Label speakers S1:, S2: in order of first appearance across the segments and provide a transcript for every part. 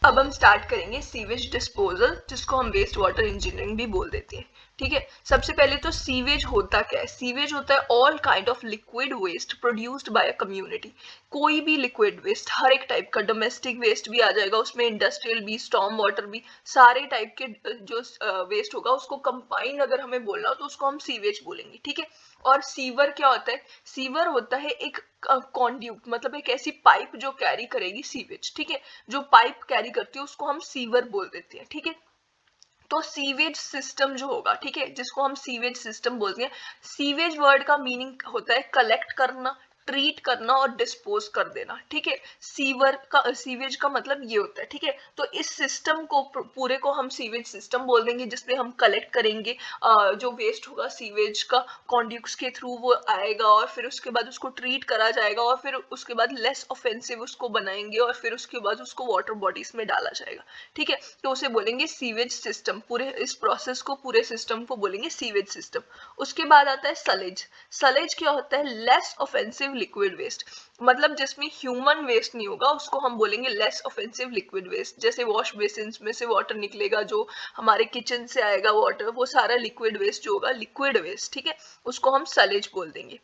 S1: अब हम स्टार्ट करेंगे सीवेज डिस्पोजल, जिसको हम वेस्ट वाटर इंजीनियरिंग भी बोल देते हैं। ठीक है, सबसे पहले तो सीवेज होता क्या है? सीवेज होता है all kind of liquid waste produced by a community. कोई भी लिक्विड वेस्ट, हर एक टाइप का, डोमेस्टिक वेस्ट भी आ जाएगा उसमें, इंडस्ट्रियल भी, स्टॉर्म वाटर भी, सारे टाइप के जो वेस्ट होगा उसको कंबाइन अगर हमें बोलना हो तो उसको हम सीवेज बोलेंगे। ठीक है, और सीवर क्या होता है? सीवर होता है एक कॉन्ड्यूट, मतलब एक ऐसी पाइप जो कैरी करेगी सीवेज। ठीक है, जो पाइप कैरी करती है उसको हम सीवर बोल देते हैं। ठीक है, तो सीवेज सिस्टम जो होगा, ठीक है, जिसको हम सीवेज सिस्टम बोलते हैं, सीवेज वर्ड का मीनिंग होता है कलेक्ट करना, ट्रीट करना और डिस्पोज कर देना। ठीक है, सीवेज का मतलब ये होता है। ठीक है, तो इस सिस्टम को पूरे को हम सीवेज सिस्टम बोल देंगे, जिसमें हम कलेक्ट करेंगे जो वेस्ट होगा सीवेज का, कॉन्ड्यूक्ट्स के थ्रू वो आएगा और फिर उसके बाद उसको ट्रीट करा जाएगा और फिर उसके बाद लेस ऑफेंसिव उसको बनाएंगे और फिर उसके बाद उसको वाटर बॉडीज में डाला जाएगा। ठीक है, तो उसे बोलेंगे सीवेज सिस्टम। पूरे इस प्रोसेस को, पूरे सिस्टम को बोलेंगे सीवेज सिस्टम। उसके बाद आता है सलेज। सलेज क्या होता है? लेस ऑफेंसिव लिक्विड वेस्ट, मतलब जिसमें ह्यूमन वेस्ट नहीं होगा उसको हम बोलेंगे लेस ऑफेंसिव लिक्विड वेस्ट। जैसे वॉश बेसिन में से वाटर निकलेगा, जो हमारे किचन से आएगा वाटर, वो सारा लिक्विड वेस्ट जो होगा, लिक्विड वेस्ट। ठीक है, उसको हम सलेज बोल देंगे।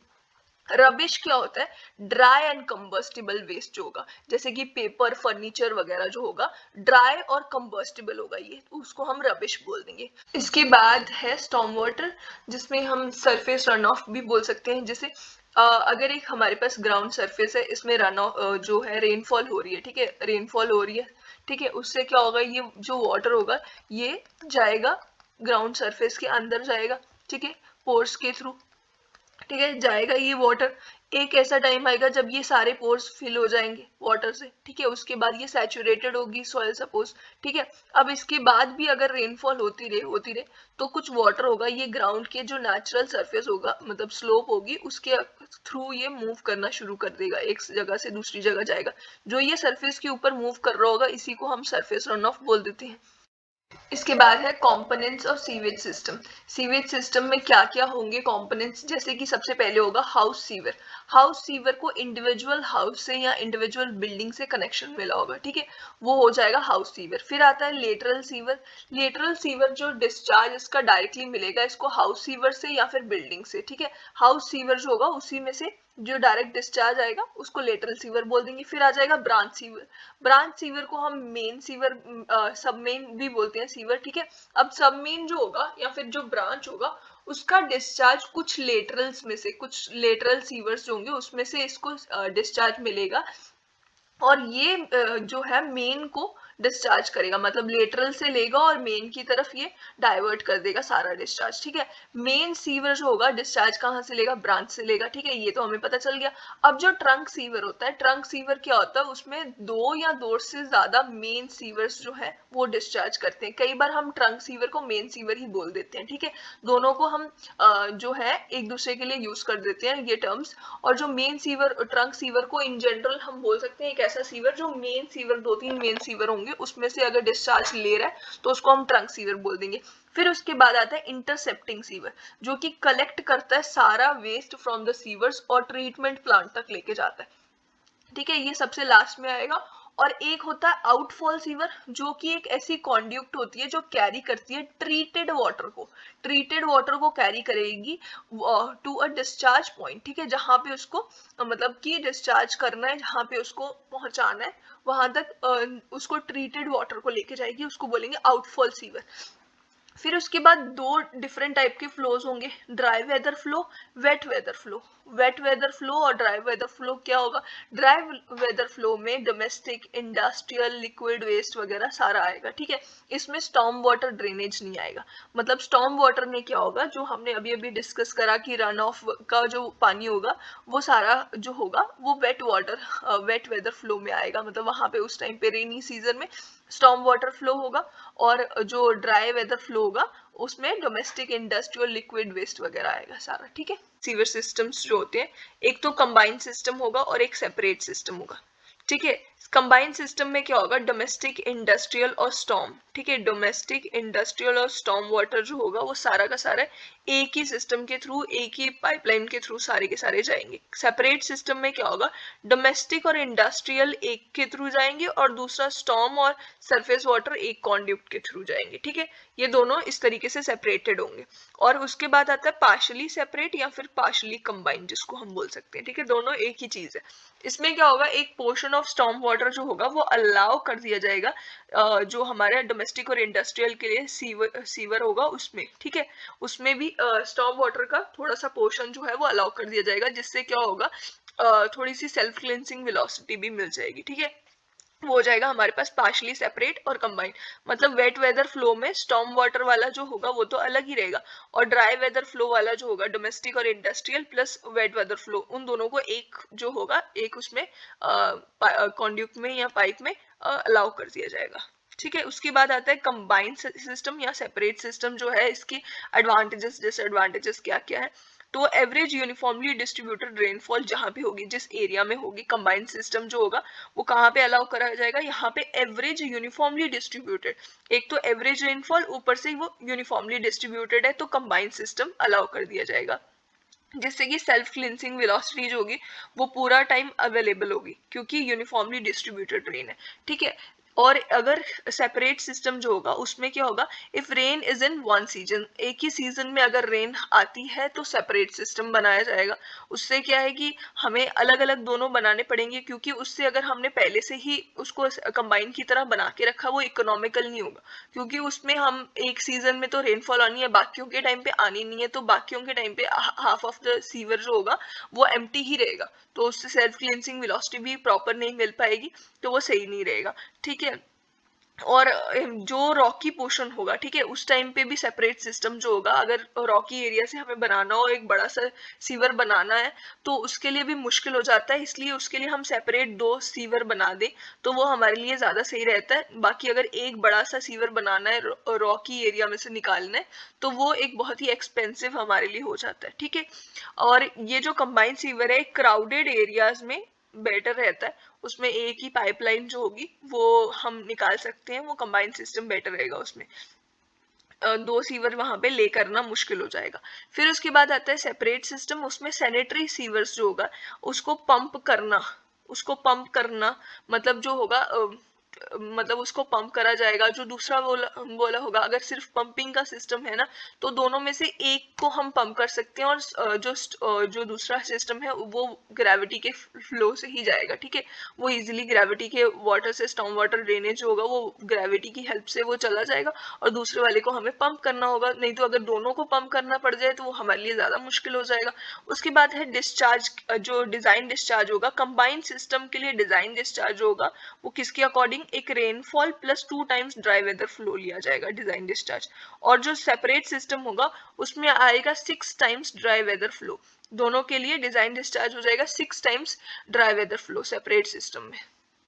S1: रबिश क्या होता है? ड्राई एंड कंबस्टिबल वेस्ट जो होगा, जैसे कि पेपर, फर्नीचर वगैरह जो होगा, ड्राई और कंबस्टिबल होगा, ये उसको हम रबिश बोल देंगे। इसके बाद है स्टॉर्म वाटर, जिसमें हम सरफेस रन ऑफ भी बोल सकते हैं। जैसे अगर एक हमारे पास ग्राउंड सरफेस है, इसमें रन ऑफ जो है रेनफॉल हो रही है, ठीक है, रेनफॉल हो रही है, ठीक है, उससे क्या होगा, ये जो वाटर होगा ये जाएगा ग्राउंड सरफेस के अंदर जाएगा। ठीक है, पोर्स के थ्रू, ठीक है, जाएगा ये वाटर। एक ऐसा टाइम आएगा जब ये सारे पोर्स फिल हो जाएंगे वाटर से। ठीक है, उसके बाद ये सैचुरेटेड होगी सॉइल सपोज। ठीक है, अब इसके बाद भी अगर रेनफॉल होती रहे तो कुछ वाटर होगा, ये ग्राउंड के जो नेचुरल सरफेस होगा, मतलब स्लोप होगी, उसके थ्रू ये मूव करना शुरू कर देगा, एक जगह से दूसरी जगह जाएगा। जो ये सरफेस के ऊपर मूव कर रहा होगा इसी को हम सरफेस रन ऑफ बोल देते हैं। इसके बाद है components of sewage system. Sewage system में क्या क्या होंगे कंपोनेंट्स? जैसे कि सबसे पहले होगा हाउस सीवर। हाउस सीवर को इंडिविजुअल हाउस से या इंडिविजुअल बिल्डिंग से कनेक्शन मिला होगा, ठीक है, वो हो जाएगा हाउस सीवर। फिर आता है लेटरल सीवर। लेटरल सीवर जो डिस्चार्ज इसका डायरेक्टली मिलेगा इसको हाउस सीवर से या फिर बिल्डिंग से। ठीक है, हाउस सीवर जो होगा उसी में से जो डायरेक्ट डिस्चार्ज आएगा उसको लेटरल सीवर बोल देंगे। फिर आ जाएगा ब्रांच सीवर। ब्रांच सीवर को हम मेन सीवर, सब मेन भी बोलते हैं सीवर। ठीक है, अब सब मेन जो होगा या फिर जो ब्रांच होगा उसका डिस्चार्ज कुछ लेटरल्स में से, कुछ लेटरल सीवर्स जो होंगे उसमें से इसको डिस्चार्ज मिलेगा और ये जो है मेन को डिस्चार्ज करेगा, मतलब लेटरल से लेगा और मेन की तरफ ये डाइवर्ट कर देगा सारा डिस्चार्ज। ठीक है, मेन सीवर जो होगा डिस्चार्ज कहाँ से लेगा? ब्रांच से लेगा। ठीक है, ये तो हमें पता चल गया। अब जो ट्रंक सीवर होता है, ट्रंक सीवर क्या होता है? उसमें दो या दो से ज्यादा मेन सीवर्स जो है वो डिस्चार्ज करते हैं। कई बार हम ट्रंक सीवर को मेन सीवर ही बोल देते हैं। ठीक है, दोनों को हम जो है एक दूसरे के लिए यूज कर देते हैं ये टर्म्स। और जो मेन सीवर, ट्रंक सीवर को इन जनरल हम बोल सकते हैं एक ऐसा सीवर जो मेन सीवर, दो तीन मेन सीवर होंगे उसमें से अगर डिस्चार्ज ले रहा है तो उसको हम ट्रंक सीवर बोल देंगे। फिर उसके बाद आता है इंटरसेप्टिंग सीवर, जो कि कलेक्ट करता है सारा वेस्ट फ्रॉम द सीवर्स और ट्रीटमेंट प्लांट तक लेके जाता है। ठीक है, ये सबसे लास्ट में आएगा। और एक होता है आउटफॉल सीवर, जो कि एक ऐसी कॉन्ड्यूक्ट होती है जो कैरी करती है ट्रीटेड वाटर को, ट्रीटेड वाटर को कैरी करेगी टू अ डिस्चार्ज पॉइंट। ठीक है, जहां पे उसको मतलब कि डिस्चार्ज करना है, जहां पे उसको पहुंचाना है वहां तक उसको ट्रीटेड वाटर को लेके जाएगी, उसको बोलेंगे आउटफॉल सीवर। फिर उसके बाद दो डिफरेंट टाइप के फ्लोज होंगे, dry weather flow, wet weather flow. Wet weather flow और ड्राई वेदर फ्लो क्या होगा? ड्राई वेदर फ्लो में डोमेस्टिक, इंडस्ट्रियल, लिक्विड वेस्ट वगैरह सारा आएगा। ठीक है, इसमें स्टॉर्म वाटर ड्रेनेज नहीं आएगा। मतलब स्टॉर्म वाटर में क्या होगा, जो हमने अभी अभी डिस्कस करा कि रन ऑफ का जो पानी होगा वो सारा जो होगा वो wet water, wet weather flow में आएगा। मतलब वहां पे उस टाइम पे रेनी सीजन में स्टॉर्म वाटर फ्लो होगा और जो ड्राई वेदर फ्लो होगा उसमें डोमेस्टिक, इंडस्ट्रियल, लिक्विड वेस्ट वगैरह आएगा सारा। ठीक है, सीवर सिस्टम्स जो होते हैं एक तो कंबाइंड सिस्टम होगा और एक सेपरेट सिस्टम होगा। ठीक है, कंबाइंड सिस्टम में क्या होगा, डोमेस्टिक, इंडस्ट्रियल और स्टॉर्म, ठीक है, डोमेस्टिक, इंडस्ट्रियल और स्टॉर्म वाटर जो होगा वो सारा का सारा एक ही सिस्टम के थ्रू, एक ही पाइपलाइन के थ्रू सारे के सारे जाएंगे। सेपरेट सिस्टम में क्या होगा, डोमेस्टिक और इंडस्ट्रियल एक के थ्रू जाएंगे और दूसरा स्टॉर्म और सरफेस वाटर एक कॉन्ड्यूट के थ्रू जाएंगे, ठीक है, ये दोनों इस तरीके से सेपरेटेड होंगे। और उसके बाद आता है पार्शली सेपरेट या फिर पार्शली कंबाइंड, जिसको हम बोल सकते हैं, ठीक है, दोनों एक ही चीज है। इसमें क्या होगा, एक पोर्शन ऑफ स्टॉर्म वाटर जो होगा वो अलाउ कर दिया जाएगा जो हमारे डोमेस्टिक और इंडस्ट्रियल के लिए सीवर होगा उसमें, ठीक है, उसमें भी स्टॉर्म वाटर का थोड़ा सा पोर्शन जो है वो अलाउ कर दिया जाएगा, जिससे क्या होगा थोड़ी सी सेल्फ क्लिनसिंग वेलोसिटी भी मिल जाएगी, ठीक है। वो हो जाएगा हमारे पास पार्शली सेपरेट और कंबाइंड। मतलब वेट वेदर फ्लो में स्टॉर्म वाटर वाला जो होगा वो तो अलग ही रहेगा, और ड्राई वेदर फ्लो वाला जो होगा डोमेस्टिक और industrial plus wet weather flow, उन दोनों को एक जो होगा एक उसमें कॉन्ड्यूट में या पाइप में अलाउ कर दिया जाएगा, ठीक है। उसके बाद आता है कंबाइंड सिस्टम या सेपरेट सिस्टम जो है, इसकी एडवांटेजेस डिसएडवांटेजेस क्या क्या है। तो एवरेज यूनिफॉर्मली डिस्ट्रीब्यूटेड रेनफॉल जहां भी होगी, जिस एरिया में होगी, कंबाइंड सिस्टम जो होगा वो कहाँ पे अलाउ करा जाएगा, यहाँ पे एवरेज यूनिफॉर्मली डिस्ट्रीब्यूटेड, एक तो एवरेज रेनफॉल ऊपर से वो यूनिफॉर्मली डिस्ट्रीब्यूटेड है, तो कंबाइंड सिस्टम अलाउ कर दिया जाएगा, जिससे कि सेल्फ क्लिनसिंग वेलोसिटी जो होगी वो पूरा टाइम अवेलेबल होगी, क्योंकि यूनिफॉर्मली डिस्ट्रीब्यूटेड रेन है, ठीक है। और अगर सेपरेट सिस्टम जो होगा उसमें क्या होगा, if rain is in one season, एक ही सीजन में अगर रेन आती है तो सेपरेट सिस्टम बनाया जाएगा। उससे क्या है कि हमें अलग अलग दोनों बनाने पड़ेंगे, क्योंकि उससे अगर हमने पहले से ही उसको कंबाइन की तरह बना के रखा वो इकोनॉमिकल नहीं होगा, क्योंकि उसमें हम एक सीजन में तो रेनफॉल आनी है, बाकियों के टाइम पे आनी नहीं है, तो बाकियों के टाइम पे हाफ ऑफ द सीवर जो होगा वो एम्प्टी ही रहेगा, तो उससे सेल्फ क्लींसिंग वेलोसिटी भी प्रॉपर नहीं मिल पाएगी, तो वो सही नहीं रहेगा, ठीक है। और जो रॉकी पोर्शन होगा, ठीक है, उस टाइम पे भी सेपरेट सिस्टम जो होगा, अगर रॉकी एरिया से हमें बनाना हो एक बड़ा सा सीवर बनाना है तो उसके लिए भी मुश्किल हो जाता है, इसलिए उसके लिए हम सेपरेट दो सीवर बना दें तो वो हमारे लिए ज्यादा सही रहता है। बाकी अगर एक बड़ा सा सीवर बनाना है रॉकी एरिया में से निकालना है तो वो एक बहुत ही एक्सपेंसिव हमारे लिए हो जाता है, ठीक है। और ये जो कंबाइंड सीवर है क्राउडेड एरियाज में बेटर रहता है, उसमें एक ही पाइपलाइन जो होगी वो हम निकाल सकते हैं, वो कंबाइंड सिस्टम बेटर रहेगा, उसमें दो सीवर वहां पे ले करना मुश्किल हो जाएगा। फिर उसके बाद आता है सेपरेट सिस्टम, उसमें सैनिटरी सीवर्स जो होगा उसको पंप करना मतलब जो होगा मतलब उसको पंप करा जाएगा। जो दूसरा बोला होगा, अगर सिर्फ पंपिंग का सिस्टम है ना तो दोनों में से एक को हम पंप कर सकते हैं, और जो दूसरा सिस्टम है वो ग्रेविटी के फ्लो से ही जाएगा, ठीक है, वो इजीली ग्रेविटी के वाटर से स्टॉर्म वाटर ड्रेनेज होगा, वो ग्रेविटी की हेल्प से वो चला जाएगा, और दूसरे वाले को हमें पंप करना होगा, नहीं तो अगर दोनों को पंप करना पड़ जाए तो वो हमारे लिए ज्यादा मुश्किल हो जाएगा। उसके बाद है डिस्चार्ज, जो डिजाइन डिस्चार्ज होगा कंबाइंड सिस्टम के लिए, डिजाइन डिस्चार्ज होगा वो किसके अकॉर्डिंग, एक rainfall plus 2 times dry weather flow लिया जाएगा डिजाइन डिस्चार्ज। और जो सेपरेट सिस्टम होगा उसमें आएगा 6 टाइम्स ड्राई वेदर फ्लो, दोनों के लिए डिजाइन डिस्चार्ज हो जाएगा 6 times dry weather flow separate system में।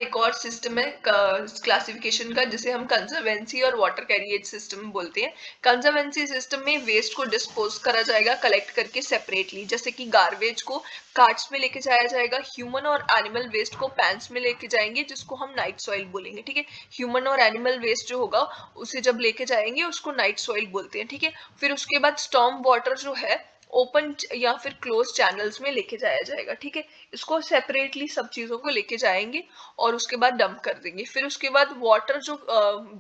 S1: एक और सिस्टम है क्लासिफिकेशन का, जिसे हम कंजर्वेंसी और वाटर कैरिएज सिस्टम बोलते हैं। कंजर्वेंसी सिस्टम में वेस्ट को डिस्पोज करा जाएगा कलेक्ट करके सेपरेटली, जैसे कि गार्बेज को कार्ट्स में लेके जाया जाएगा, ह्यूमन और एनिमल वेस्ट को पैंस में लेके जाएंगे, जिसको हम नाइट सॉइल बोलेंगे, ठीक है। ह्यूमन और एनिमल वेस्ट जो होगा उसे जब लेके जाएंगे उसको नाइट सॉइल बोलते हैं, ठीक है। फिर उसके बाद स्टॉर्म वाटर जो है ओपन या फिर क्लोज चैनल्स में लेके जाया जाएगा, ठीक है। इसको सेपरेटली सब चीजों को लेके जाएंगे और उसके बाद डंप कर देंगे। फिर उसके बाद वाटर जो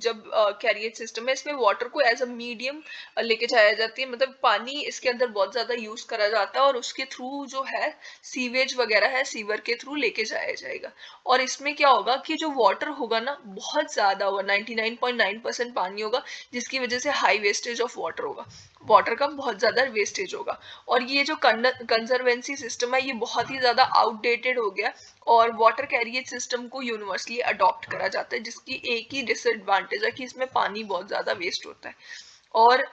S1: जब कैरियर सिस्टम है इसमें वाटर को एज अ मीडियम लेके जाया जाती है, मतलब पानी इसके अंदर बहुत ज्यादा यूज करा जाता है और उसके थ्रू जो है सीवेज वगैरह है सीवर के थ्रू लेके जाया जाएगा। और इसमें क्या होगा कि जो वाटर होगा ना बहुत ज्यादा होगा, 99.9% पानी होगा, जिसकी वजह से हाई वेस्टेज ऑफ वाटर होगा, वाटर का बहुत ज्यादा वेस्टेज होगा। और ये जो कंजर्वेंसी सिस्टम है ये बहुत ही ज्यादा आउटडेटेड हो गया, और वाटर कैरियर सिस्टम को यूनिवर्सली अडॉप्ट करा जाता है, जिसकी एक ही डिसएडवांटेज है कि इसमें पानी बहुत ज्यादा वेस्ट होता है। और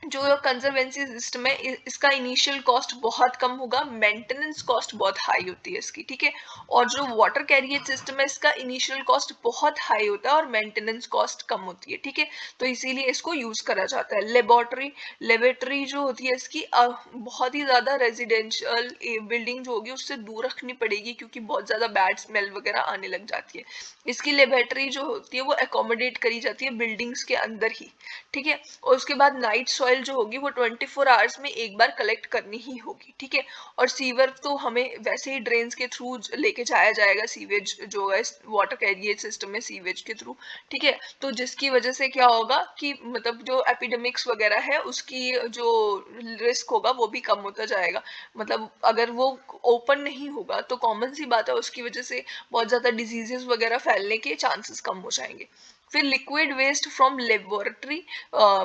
S1: जो कंजर्वेंसी सिस्टम है इसका इनिशियल कॉस्ट बहुत कम होगा, मेंटेनेंस कॉस्ट बहुत हाई होती है इसकी, ठीक है। और जो वाटर कैरियज सिस्टम है इसका इनिशियल कॉस्ट बहुत हाई होता है और मेंटेनेंस कॉस्ट कम होती है, ठीक है। तो इसीलिए इसको यूज करा जाता है। लेबोरेटरी जो होती है इसकी बहुत ही ज्यादा रेजिडेंशियल बिल्डिंग जो होगी उससे दूर रखनी पड़ेगी, क्योंकि बहुत ज्यादा बैड स्मेल वगैरह आने लग जाती है। इसकी लेबोरेटरी जो होती है वो एकोमोडेट करी जाती है बिल्डिंग्स के अंदर ही, ठीक है। और उसके बाद नाइट सॉइल जो होगी वो 24 आवर्स में एक बार कलेक्ट करनी ही होगी, ठीक है। और सीवर तो हमें वैसे ही ड्रेन्स के थ्रू लेके जाया जाएगा, सीवेज जो है वाटर कैरियज सिस्टम में सीवेज के थ्रू, ठीक है। तो जिसकी वजह से क्या होगा कि मतलब जो एपिडेमिक्स वगैरह है उसकी जो रिस्क होगा वो भी कम होता जाएगा। मतलब अगर वो ओपन नहीं होगा तो कॉमन सी बात है उसकी वजह से बहुत ज्यादा डिजीजेस वगैरह फैलने के चांसेस कम हो जाएंगे। फिर लिक्विड वेस्ट फ्रॉम लेबोरेटरी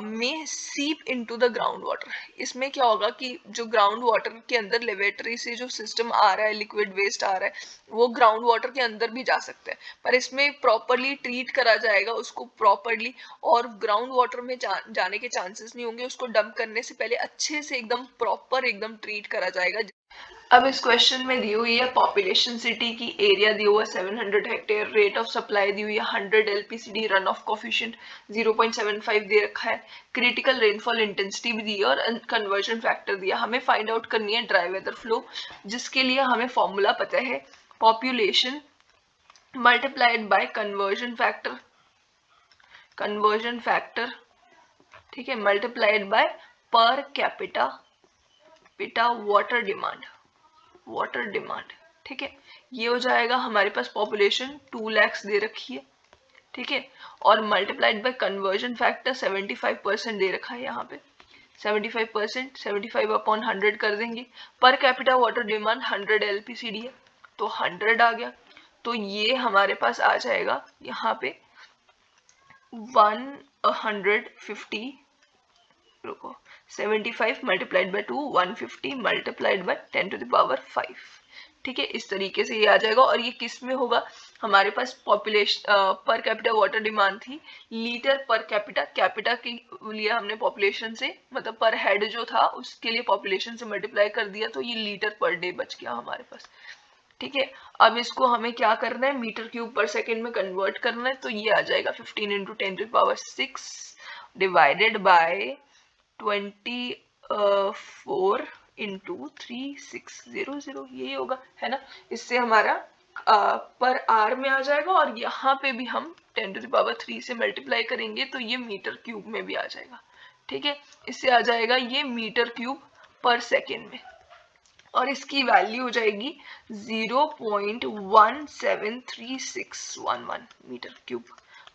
S1: में सीप इनटू द ग्राउंड वाटर। इसमें क्या होगा कि जो ग्राउंड वाटर के अंदर लेबोरेटरी से जो सिस्टम आ रहा है, लिक्विड वेस्ट आ रहा है, वो ग्राउंड वाटर के अंदर भी जा सकता है, पर इसमें प्रॉपरली ट्रीट करा जाएगा उसको प्रॉपरली, और ग्राउंड वाटर में जाने के चांसेस नहीं होंगे। उसको डंप करने से पहले अच्छे से एकदम प्रॉपर एकदम ट्रीट करा जाएगा। अब इस क्वेश्चन में दी हुई है पॉपुलेशन सिटी की, एरिया दी हुआ है 700 हेक्टेयर, रेट ऑफ सप्लाई दी हुई है 100 एलपीसीडी, रन ऑफ कोफिशिएंट 0.75 दे रखा है, क्रिटिकल रेनफॉल इंटेंसिटी भी दी है और कन्वर्जन फैक्टर दिया। हमें फाइंड आउट करनी है ड्राई वेदर फ्लो, जिसके लिए हमें फॉर्मूला पता है population multiplied by conversion factor, ठीक है, मल्टीप्लाइड बाय पर कैपिटा वाटर डिमांड, ठीक है। ये हो जाएगा हमारे पास पॉपुलेशन 2 lakhs दे रखी है, ठीक है, और मल्टीप्लाइड बाय कन्वर्जन फैक्टर 75% दे रखा है यहाँ पे। 75% 75 अपॉन 100 कर देंगे। पर कैपिटा वाटर डिमांड 100 एलपीसीडी है तो 100 आ गया। तो ये हमारे पास आ जाएगा यहाँ पे 150, रुको, 75 multiplied by 2, 150 multiplied by 10 to the power 5, ठीक है। इस तरीके से ये आ जाएगा। और ये किस में होगा, हमारे पास population per capita water demand थी लीटर पर कैपिटा, कैपिटा के लिए हमने पॉपुलेशन से मतलब पर हेड जो था उसके लिए पॉपुलेशन से मल्टीप्लाई कर दिया, तो ये लीटर पर डे बच गया हमारे पास, ठीक है। अब इसको हमें क्या करना है, मीटर क्यूब पर सेकेंड में कन्वर्ट करना है, तो ये आ जाएगा 15 into 10 to power 6 divided by 24 into 3600, यही होगा, है ना। इससे हमारा पर आर में आ जाएगा, और यहाँ पे भी हम 10 टू द पावर 3 से मल्टीप्लाई करेंगे तो ये मीटर क्यूब में भी आ जाएगा, ठीक है। इससे आ जाएगा ये मीटर क्यूब पर सेकेंड में, और इसकी वैल्यू हो जाएगी 0.173611 मीटर क्यूब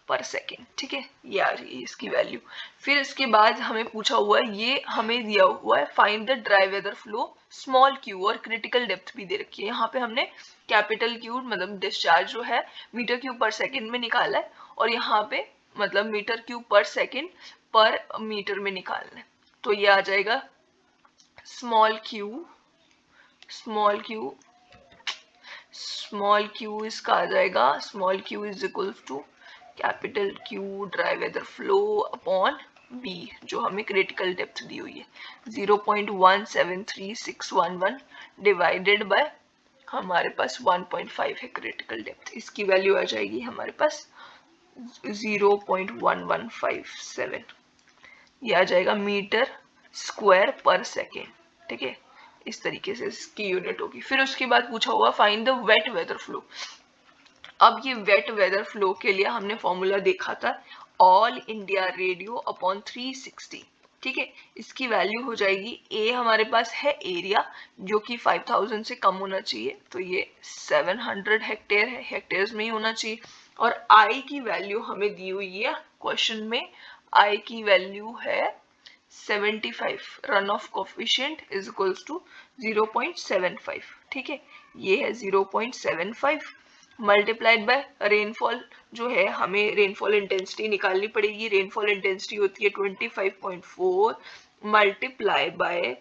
S1: पर सेकेंड, ठीक है। ये आ रही है इसकी वैल्यू। फिर इसके बाद हमें पूछा हुआ है, ये हमें दिया हुआ है find the dry weather flow small Q, और क्रिटिकल डेप्थ भी दे रखी है। यहाँ पे हमने कैपिटल क्यू मतलब डिस्चार्ज जो है मीटर क्यूब पर सेकेंड में निकाला है, और यहाँ पे मतलब मीटर क्यूब पर सेकेंड पर मीटर में निकालना है। तो ये आ जाएगा स्मॉल क्यू इसका आ जाएगा small Q is equal to capital Q dry weather flow upon B, जो हमें क्रिटिकल डेप्थ दी हुई है 0.173611 डिवाइडेड बाय हमारे पास 1.5 है क्रिटिकल डेप्थ। इसकी वैल्यू आ जाएगी हमारे पास 0.1157, ये आ जाएगा मीटर स्क्वायर पर सेकेंड, ठीक है। इस तरीके से इसकी यूनिट होगी। फिर उसके बाद पूछा हुआ find the wet weather flow. अब ये वेट वेदर फ्लो के लिए हमने फॉर्मूला देखा था ऑल इंडिया रेडियो अपॉन 360, ठीक है। इसकी वैल्यू हो जाएगी, ए हमारे पास है एरिया जो कि 5000 से कम होना चाहिए, तो ये 700 हेक्टेयर है, हेक्टेयर्स में ही होना चाहिए। और आई की वैल्यू हमें दी हुई है क्वेश्चन में, आई की वैल्यू है 75, run off coefficient is equals to 0.75, ठीक है। ये है 0.75 मल्टीप्लाइड बाय रेनफॉल जो है, हमें रेनफॉल इंटेंसिटी निकालनी पड़ेगी। रेनफॉल इंटेंसिटी होती है 25.4 मल्टीप्लाई बाय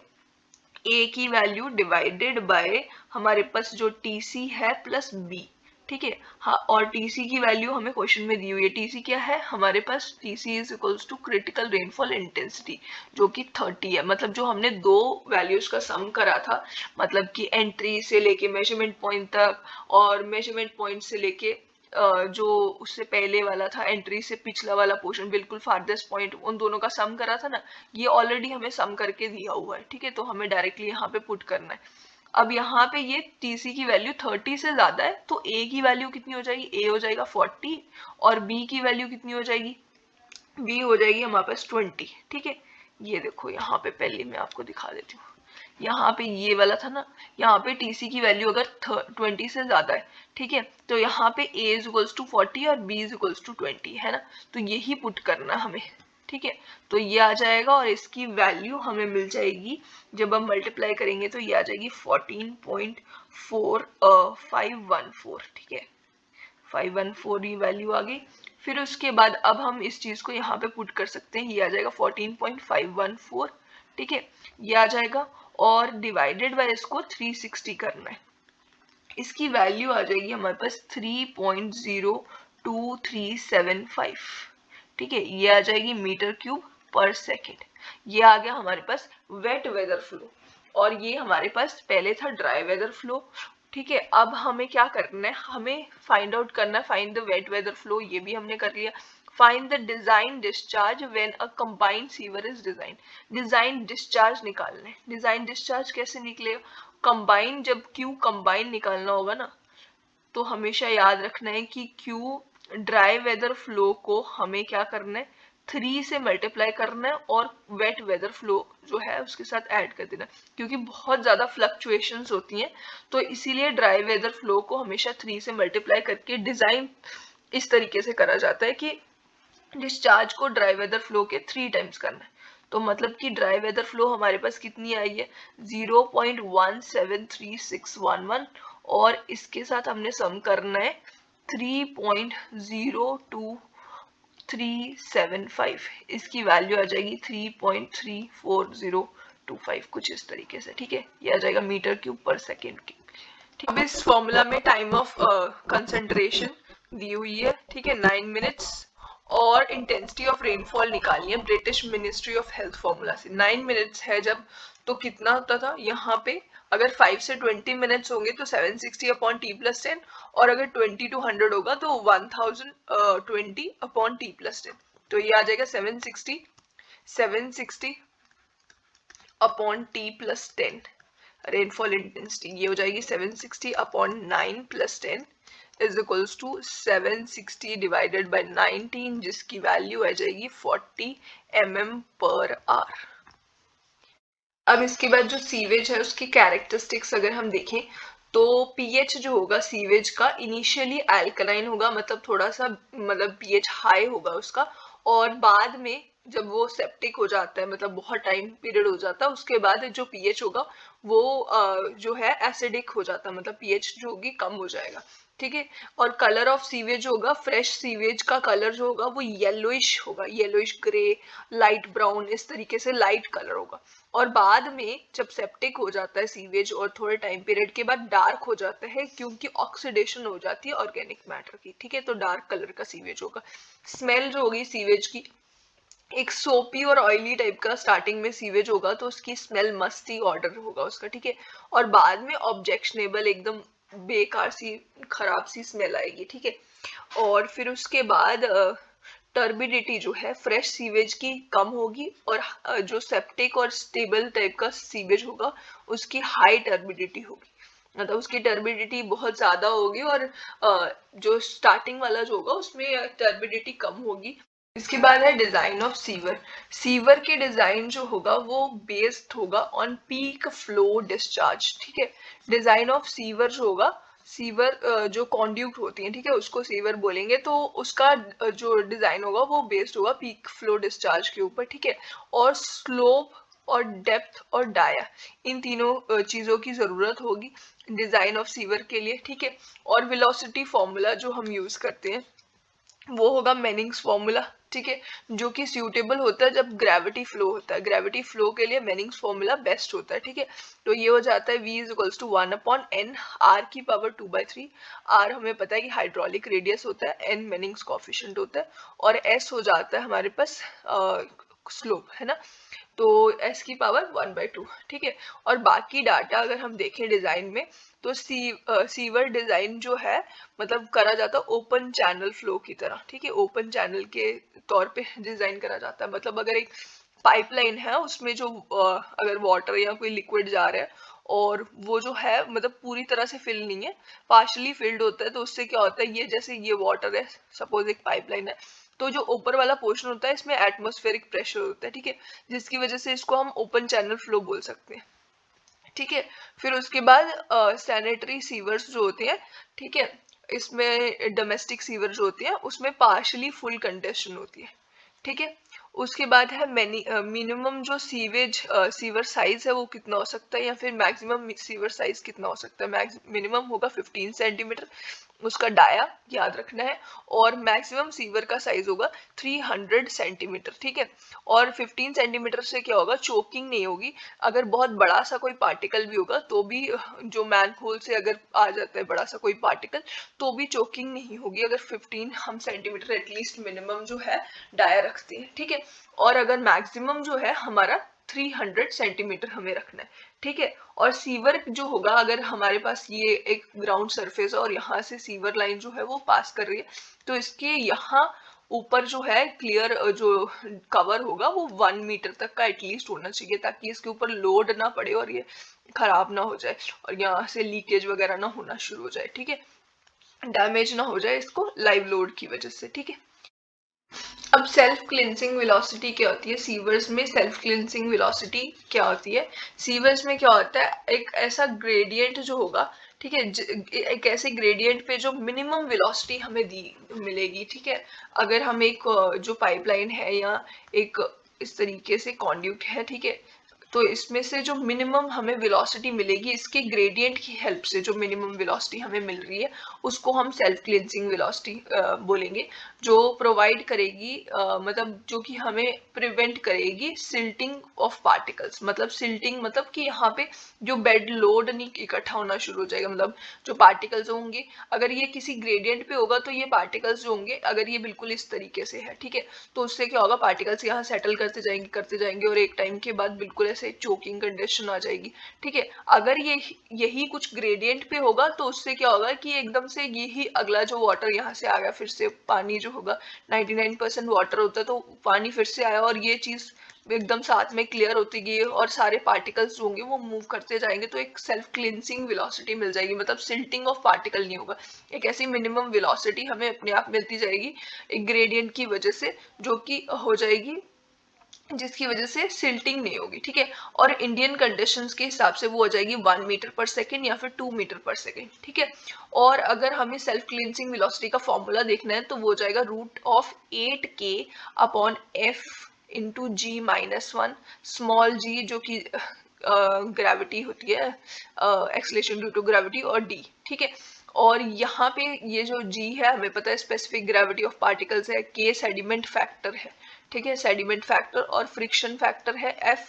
S1: ए की वैल्यू डिवाइडेड बाय हमारे पास जो टीसी है प्लस बी, ठीक है। हाँ, और टीसी की वैल्यू हमें क्वेश्चन में दी हुई है। टीसी क्या है हमारे पास? TC is equals to critical rainfall intensity, जो कि 30 है। मतलब जो हमने दो वैल्यूज का सम करा था, मतलब कि एंट्री से लेके मेजरमेंट पॉइंट तक और मेजरमेंट पॉइंट से लेके जो उससे पहले वाला था, एंट्री से पिछला वाला पोर्शन, बिल्कुल फारदेस्ट पॉइंट, उन दोनों का सम करा था ना, ये ऑलरेडी हमें सम करके दिया हुआ है। ठीक है, तो हमें डायरेक्टली यहाँ पे पुट करना है। अब यहाँ पे ये टीसी की वैल्यू 30 से ज्यादा है, तो ए की वैल्यू कितनी हो जाएगी? ए हो जाएगा 40, और बी की वैल्यू कितनी हो जाएगी? बी हो जाएगी हमारे पास 20। ठीक है, ये देखो यहाँ पे पहले मैं आपको दिखा देती हूँ। यहाँ पे ये वाला था ना, यहाँ पे टीसी की वैल्यू अगर 20 से ज्यादा है, ठीक है, तो यहाँ पे a इज इक्वल्स टू 40 और b इज इक्वल्स टू 20 है ना, तो यही पुट करना हमें। ठीक है, तो ये आ जाएगा और इसकी वैल्यू हमें मिल जाएगी, जब हम मल्टीप्लाई करेंगे तो ये आ जाएगी 14.514। ठीक है, 514 ये वैल्यू आ गई। फिर उसके बाद अब हम इस चीज को यहाँ पे पुट कर सकते हैं, ये आ जाएगा 14.514। ठीक है, ये आ जाएगा और डिवाइडेड बाय इसको 360 करना है। इसकी वैल्यू आ जाएगी हमारे पास 3.02375। ठीक है, ये आ जाएगी मीटर क्यूब पर सेकेंड। ये आ गया हमारे पास वेट वेदर फ्लो, और ये हमारे पास पहले था ड्राई वेदर फ्लो। ठीक है, अब हमें क्या करना है? हमें फाइंड आउट करना है, find the wet weather flow, ये भी हमने कर लिया। Find the design discharge when a combined sewer is design. Design discharge निकालना है। डिजाइन डिस्चार्ज कैसे निकलेगा? कंबाइन, जब क्यू कंबाइन निकालना होगा ना, तो हमेशा याद रखना है कि क्यू ड्राई वेदर फ्लो को हमें क्या करना है? 3 से मल्टीप्लाई करना है और वेट वेदर फ्लो जो है उसके साथ ऐड कर देना, क्योंकि बहुत ज्यादा फ्लक्चुएशंस होती हैं, तो इसीलिए ड्राई वेदर फ्लो को हमेशा 3 से मल्टीप्लाई करके डिजाइन इस तरीके से करा जाता है कि डिस्चार्ज को ड्राई वेदर फ्लो के 3 टाइम्स करना है। तो मतलब कि ड्राई वेदर फ्लो हमारे पास कितनी आई है? 0.173611, और इसके साथ हमने सम करना है 3.02375। इसकी वैल्यू आ जाएगी 3.34025, कुछ इस तरीके से। ठीक है, ये आ जाएगा मीटर क्यूब पर सेकेंड की। ठीक, अब इस फॉर्मूला में टाइम ऑफ कंसंट्रेशन दी हुई है। ठीक है, 9 मिनट्स, और इंटेंसिटी ऑफ रेनफॉल निकालनी है British ministry of health formula से। 9 मिनट्स है जब, तो कितना होता था यहाँ पे? अगर 5 से 20 मिनट्स होंगे तो 760 अपॉन टी प्लस 10, और अगर 20 to 100 होगा तो 1020 अपॉन टी प्लस 10। तो ये आ जाएगा 760 upon T plus 10 rainfall intensity. ये हो जाएगी 760 upon 9 plus 10 is equals to 760 divided by 19, जिसकी वैल्यू आ जाएगी 40 mm पर आवर। अब इसके बाद जो सीवेज है उसकी कैरेक्टरिस्टिक्स अगर हम देखें, तो पीएच जो होगा सीवेज का इनिशियली अल्कलाइन होगा, मतलब थोड़ा सा, मतलब पीएच हाई होगा उसका, और बाद में जब वो सेप्टिक हो जाता है, मतलब बहुत टाइम पीरियड हो जाता है, उसके बाद जो पीएच होगा वो जो है एसिडिक हो जाता है, मतलब पीएच जो होगी कम हो जाएगा। ठीक है, और कलर ऑफ सीवेज होगा, फ्रेश सीवेज का कलर जो होगा वो येलोइश होगा, येलोइश ग्रे, लाइट ब्राउन, इस तरीके से लाइट कलर होगा। और बाद में जब सेप्टिक हो जाता है सीवेज और थोड़े टाइम पीरियड के बाद डार्क हो जाता है, क्योंकि ऑक्सीडेशन हो जाती है ऑर्गेनिक मैटर की। ठीक है, तो डार्क कलर का सीवेज होगा। स्मेल जो होगी सीवेज की, एक सोपी और ऑयली टाइप का स्टार्टिंग में सीवेज होगा, तो उसकी स्मेल मस्ती ऑर्डर होगा उसका। ठीक है, और बाद में ऑब्जेक्शनेबल, एकदम बेकार सी, खराब सी स्मेल आएगी। ठीक है, और फिर उसके बाद टर्बिडिटी जो है फ्रेश सीवेज की कम होगी, और जो सेप्टिक और स्टेबल टाइप का सीवेज होगा उसकी हाई टर्बिडिटी होगी, मतलब उसकी टर्बिडिटी बहुत ज्यादा होगी, और जो स्टार्टिंग वाला जो होगा उसमें टर्बिडिटी कम होगी। इसके बाद है डिजाइन ऑफ सीवर। सीवर के डिजाइन जो होगा वो बेस्ड होगा ऑन पीक फ्लो डिस्चार्ज। ठीक है, डिजाइन ऑफ सीवर जो होगा, सीवर जो कॉन्ड्यूट होती है, ठीक है, उसको सीवर बोलेंगे, तो उसका जो डिजाइन होगा वो बेस्ड होगा पीक फ्लो डिस्चार्ज के ऊपर। ठीक है, और स्लोप और डेप्थ और डाया, इन तीनों चीजों की जरूरत होगी डिजाइन ऑफ सीवर के लिए। ठीक है, और वेलोसिटी फॉर्मूला जो हम यूज करते हैं वो होगा मेनिंग्स फॉर्मूला, ठीक है, जो कि सूटेबल होता है जब ग्रेविटी फ्लो होता है। ग्रेविटी फ्लो के लिए मेनिंग्स फॉर्मूला बेस्ट होता है, ठीक है। तो ये हो जाता है v is equals to 1/n r की पावर 2/3। r हमें पता है कि हाइड्रोलिक रेडियस होता है, n मेनिंग्स कोफिशिएंट होता है, और s हो जाता है हमारे पास स्लोप, है ना। तो s की पावर 1/2, ठीक है। और बाकी डाटा अगर हम देखें डिजाइन में, तो सीवर डिजाइन जो है मतलब करा जाता है ओपन चैनल फ्लो की तरह, ठीक है। ओपन चैनल के तौर पे डिजाइन करा जाता है, मतलब अगर एक पाइपलाइन है उसमें जो अगर वाटर या कोई लिक्विड जा रहा है और वो जो है मतलब पूरी तरह से फिल नहीं है, पार्शली फिल्ड होता है, तो उससे क्या होता है, ये जैसे ये वाटर है, सपोज एक पाइपलाइन है, तो जो ऊपर वाला पोर्शन होता है इसमें एटमॉस्फेरिक प्रेशर होता है, ठीक है, जिसकी वजह से इसको हम ओपन चैनल फ्लो बोल सकते हैं, ठीक है। फिर उसके बाद सैनिटरी सीवर्स जो होते हैं, ठीक है, इसमें डोमेस्टिक सीवर जो होती है उसमें पार्शली फुल कंजेशन होती है, ठीक है। उसके बाद है मिनिमम जो सीवर साइज है वो कितना हो सकता है, या फिर मैक्सिमम सीवर साइज कितना हो सकता है। मिनिमम होगा 15 सेंटीमीटर उसका डाया, याद रखना है, और मैक्सिमम सीवर का साइज होगा 300 सेंटीमीटर, ठीक है। और 15 सेंटीमीटर से क्या होगा, चोकिंग नहीं होगी। अगर बहुत बड़ा सा कोई पार्टिकल भी होगा तो भी, जो मैनहोल से अगर आ जाता है बड़ा सा कोई पार्टिकल, तो भी चोकिंग नहीं होगी, अगर 15 हम सेंटीमीटर एटलीस्ट मिनिमम जो है डाया रखते हैं, ठीक है। और अगर मैक्सिमम जो है हमारा 300 सेंटीमीटर हमें रखना है, ठीक है। और सीवर जो होगा, अगर हमारे पास ये एक ग्राउंड सरफेस है और यहाँ से सीवर लाइन जो है वो पास कर रही है, तो इसके यहाँ ऊपर जो है क्लियर जो कवर होगा वो 1 मीटर तक का एटलीस्ट होना चाहिए, ताकि इसके ऊपर लोड ना पड़े और ये खराब ना हो जाए और यहाँ से लीकेज वगैरह ना होना शुरू हो जाए, ठीक है, डैमेज ना हो जाए इसको लाइव लोड की वजह से, ठीक है। अब सेल्फ क्लिनसिंग वेलोसिटी क्या होती है सीवर्स में, सेल्फ क्लिनसिंग वेलोसिटी क्या होती है सीवर्स में, क्या होता है, एक ऐसा ग्रेडियंट जो होगा, ठीक है, एक ऐसे ग्रेडियंट पे जो मिनिमम वेलोसिटी हमें दी मिलेगी, ठीक है। अगर हम एक जो पाइपलाइन है या एक इस तरीके से कॉन्ड्यूट है, ठीक है, तो इसमें से जो मिनिमम हमें वेलोसिटी मिलेगी इसके ग्रेडियंट की हेल्प से, जो मिनिमम वेलोसिटी हमें मिल रही है उसको हम सेल्फ क्लिनसिंग वेलोसिटी बोलेंगे, जो प्रोवाइड करेगी मतलब जो कि हमें प्रिवेंट करेगी सिल्टिंग ऑफ पार्टिकल्स। मतलब सिल्टिंग मतलब कि यहाँ पे जो बेड लोड नहीं इकट्ठा होना शुरू हो जाएगा, मतलब जो पार्टिकल्स होंगे, अगर ये किसी ग्रेडियंट पे होगा तो ये पार्टिकल्स जो होंगे, अगर ये बिल्कुल इस तरीके से है, ठीक है, तो उससे क्या होगा, पार्टिकल्स यहाँ सेटल करते जाएंगे और एक टाइम के बाद बिल्कुल ऐसे चोकिंग कंडीशन आ जाएगी, ठीक है। अगर ये यही कुछ ग्रेडियंट पे होगा तो उससे क्या होगा कि एकदम से यही अगला जो वाटर यहाँ से आ गया, फिर से पानी जो होगा 99% वाटर होता है, तो पानी फिर से आया और ये चीज एकदम साथ में क्लियर होती गई और सारे पार्टिकल्स जो होंगे वो मूव करते जाएंगे, तो एक सेल्फ क्लिनसिंग वेलोसिटी मिल जाएगी, मतलब सिल्टिंग ऑफ पार्टिकल नहीं होगा। एक ऐसी मिनिमम वेलोसिटी हमें अपने आप मिलती जाएगी एक ग्रेडियंट की वजह से, जो कि हो जाएगी, जिसकी वजह से सिल्टिंग नहीं होगी, ठीक है। और इंडियन कंडीशंस के हिसाब से वो हो जाएगी 1 मीटर पर सेकेंड या फिर 2 मीटर पर सेकेंड, ठीक है। और अगर हमें सेल्फ क्लिनसिंग वेलोसिटी का फॉर्मूला देखना है तो वो हो जाएगा √8k/f into g-1, small g जो कि ग्रेविटी होती है, एक्सलेशन ड्यू टू ग्रेविटी, और d, ठीक है। और यहाँ पे ये जो g है हमें पता है स्पेसिफिक ग्रेविटी ऑफ पार्टिकल्स है, k सेडिमेंट फैक्टर है, ठीक है, सेडिमेंट फैक्टर, और फ्रिक्शन फैक्टर है f,